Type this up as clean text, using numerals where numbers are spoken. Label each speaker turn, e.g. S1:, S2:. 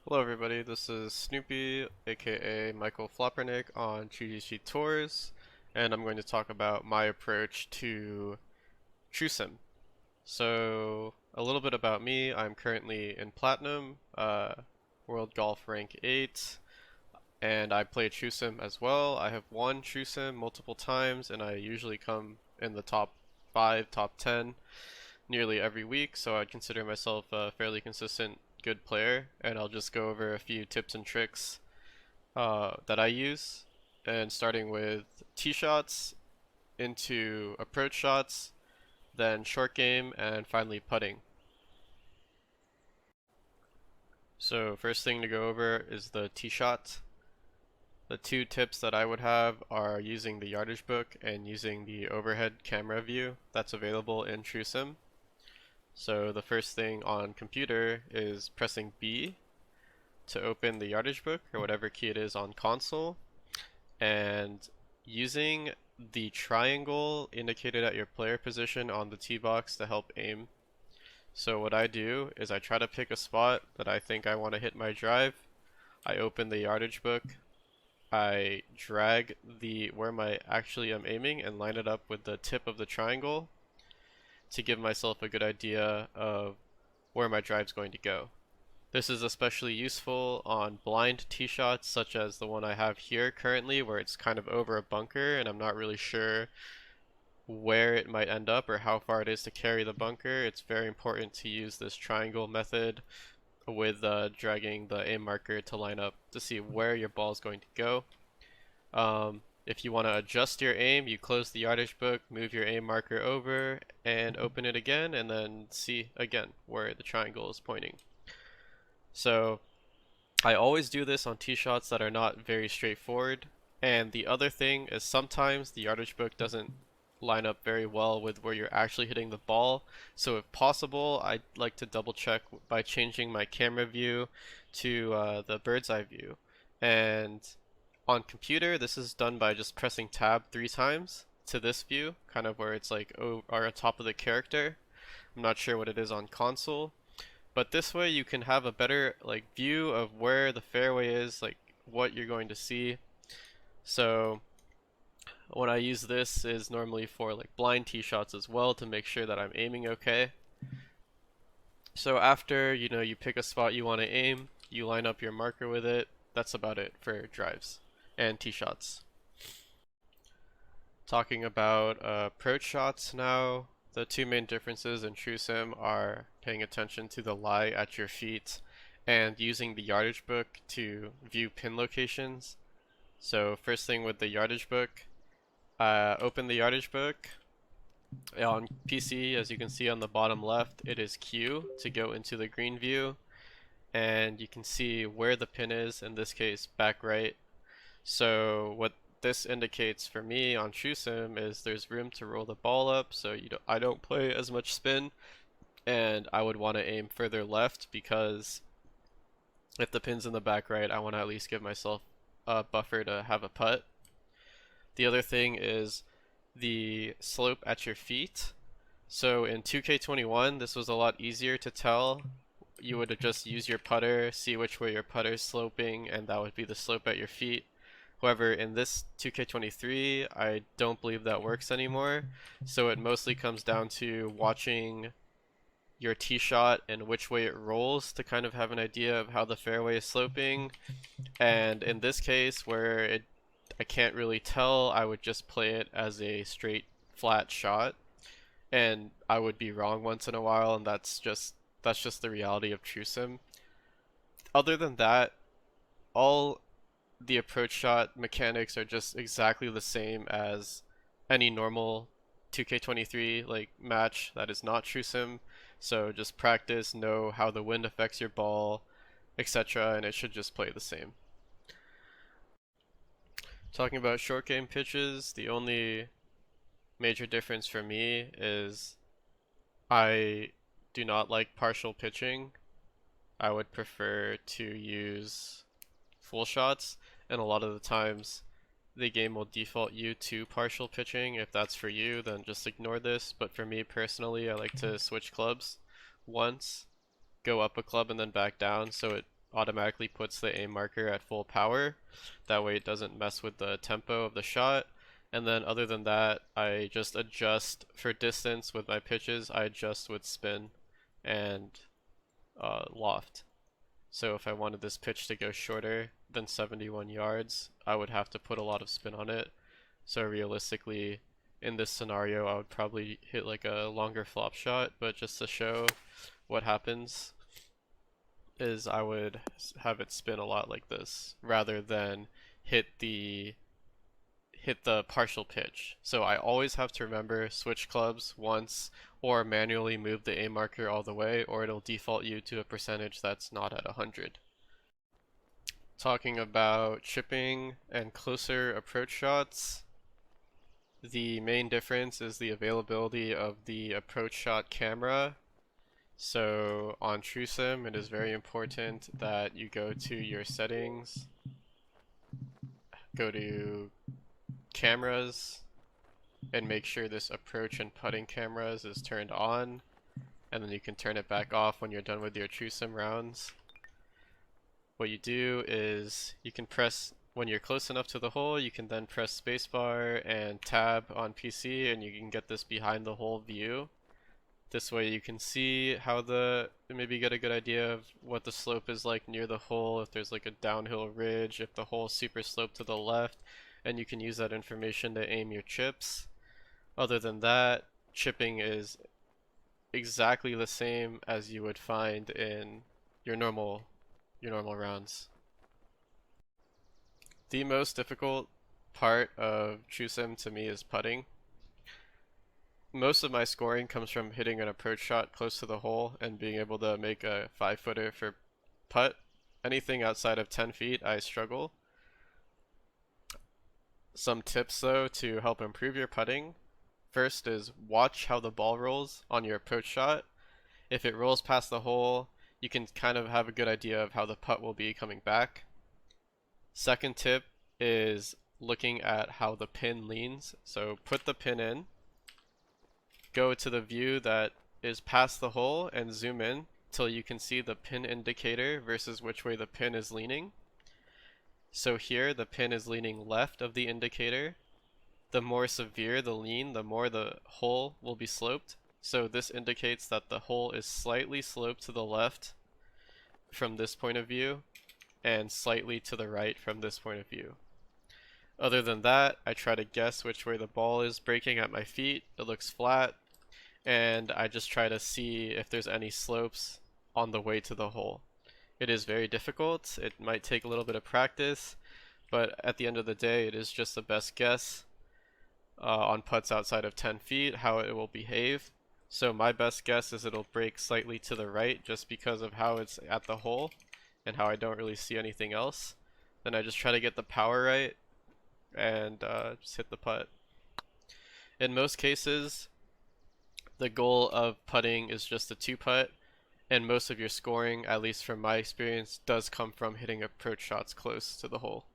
S1: Hello everybody, this is Snoopy, aka Michael Floppernick on PGA Tours, and I'm going to talk about my approach to TrueSim. So, a little bit about me, I'm currently in Platinum, World Golf Rank 8, and I play TrueSim as well. I have won TrueSim multiple times, and I usually come in the top 5, top 10 nearly every week, so I'd consider myself a fairly consistent good player, and I'll just go over a few tips and tricks that I use, and starting with tee shots into approach shots, then short game, and finally putting. So first thing to go over is the tee shot. The two tips that I would have are using the yardage book and using the overhead camera view that's available in TrueSim. So the first thing on computer is pressing B to open the yardage book or whatever key it is on console, and using the triangle indicated at your player position on the tee box to help aim. So what I do is I try to pick a spot that I think I want to hit my drive. I open the yardage book, I drag the where my actually am aiming and line it up with the tip of the triangle to give myself a good idea of where my drive's going to go. This is especially useful on blind tee shots such as the one I have here currently, where it's kind of over a bunker and I'm not really sure where it might end up or how far it is to carry the bunker. It's very important to use this triangle method with dragging the aim marker to line up to see where your ball is going to go. If you want to adjust your aim, you close the yardage book, move your aim marker over, and open it again, and then see again where the triangle is pointing. So I always do this on tee shots that are not very straightforward. And the other thing is sometimes the yardage book doesn't line up very well with where you're actually hitting the ball. So if possible, I'd like to double check by changing my camera view to the bird's eye view. And on computer, this is done by just pressing tab 3 times to this view, kind of where it's like over on top of the character. I'm not sure what it is on console. But this way you can have a better view of where the fairway is, like what you're going to see. So when I use this is normally for like blind tee shots as well to make sure that I'm aiming okay. So after you pick a spot you want to aim, you line up your marker with it. That's about it for drives and tee shots. Talking about approach shots now. The two main differences in TrueSim are paying attention to the lie at your feet and using the yardage book to view pin locations. So first thing with the yardage book, open the yardage book. On PC, as you can see on the bottom left, it is Q to go into the green view, and you can see where the pin is, in this case back right. So what this indicates for me on TrueSim is there's room to roll the ball up, so I don't play as much spin, and I would want to aim further left because if the pin's in the back right, I want to at least give myself a buffer to have a putt. The other thing is the slope at your feet. So in 2K21, this was a lot easier to tell. You would just use your putter, see which way your putter is sloping, and that would be the slope at your feet. However, in this 2K23, I don't believe that works anymore. So it mostly comes down to watching your tee shot and which way it rolls to kind of have an idea of how the fairway is sloping. And in this case, where I can't really tell, I would just play it as a straight flat shot. And I would be wrong once in a while, and that's just the reality of TrueSim. Other than that, all the approach shot mechanics are just exactly the same as any normal 2K23 match that is not TrueSim. So just practice, know how the wind affects your ball, etc., and it should just play the same. Talking about short game pitches, the only major difference for me is I do not like partial pitching. I would prefer to use full shots, and a lot of the times the game will default you to partial pitching. If that's for you, then just ignore this, but for me personally, I like to switch clubs once, go up a club and then back down, so it automatically puts the aim marker at full power. That way it doesn't mess with the tempo of the shot. And then other than that, I just adjust for distance with my pitches. I adjust with spin and loft. So if I wanted this pitch to go shorter than 71 yards, I would have to put a lot of spin on it. So realistically, in this scenario, I would probably hit like a longer flop shot, but just to show what happens is I would have it spin a lot like this rather than hit the partial pitch. So I always have to remember switch clubs once or manually move the aim marker all the way, or it'll default you to a percentage that's not at 100. Talking about chipping and closer approach shots, the main difference is the availability of the approach shot camera. So on TrueSim, it is very important that you go to your settings, go to cameras, and make sure this approach and putting cameras is turned on, and then you can turn it back off when you're done with your TrueSim rounds. What you do is you can press, when you're close enough to the hole, you can then press spacebar and tab on PC, and you can get this behind the hole view. This way you can see how maybe get a good idea of what the slope is like near the hole, if there's like a downhill ridge, if the hole's super sloped to the left, and you can use that information to aim your chips. Other than that, chipping is exactly the same as you would find in your normal rounds. The most difficult part of TrueSim to me is putting. Most of my scoring comes from hitting an approach shot close to the hole and being able to make a 5-footer for putt. Anything outside of 10 feet, I struggle. Some tips though to help improve your putting. First is watch how the ball rolls on your approach shot. If it rolls past the hole, you can kind of have a good idea of how the putt will be coming back. Second tip is looking at how the pin leans. So put the pin in, go to the view that is past the hole and zoom in till you can see the pin indicator versus which way the pin is leaning. So here the pin is leaning left of the indicator. The more severe the lean, the more the hole will be sloped. So this indicates that the hole is slightly sloped to the left from this point of view and slightly to the right from this point of view. Other than that, I try to guess which way the ball is breaking at my feet. It looks flat, and I just try to see if there's any slopes on the way to the hole. It is very difficult. It might take a little bit of practice, but at the end of the day, it is just the best guess on putts outside of 10 feet how it will behave. So my best guess is it'll break slightly to the right just because of how it's at the hole and how I don't really see anything else. Then I just try to get the power right and just hit the putt. In most cases, the goal of putting is just a 2-putt, and most of your scoring, at least from my experience, does come from hitting approach shots close to the hole.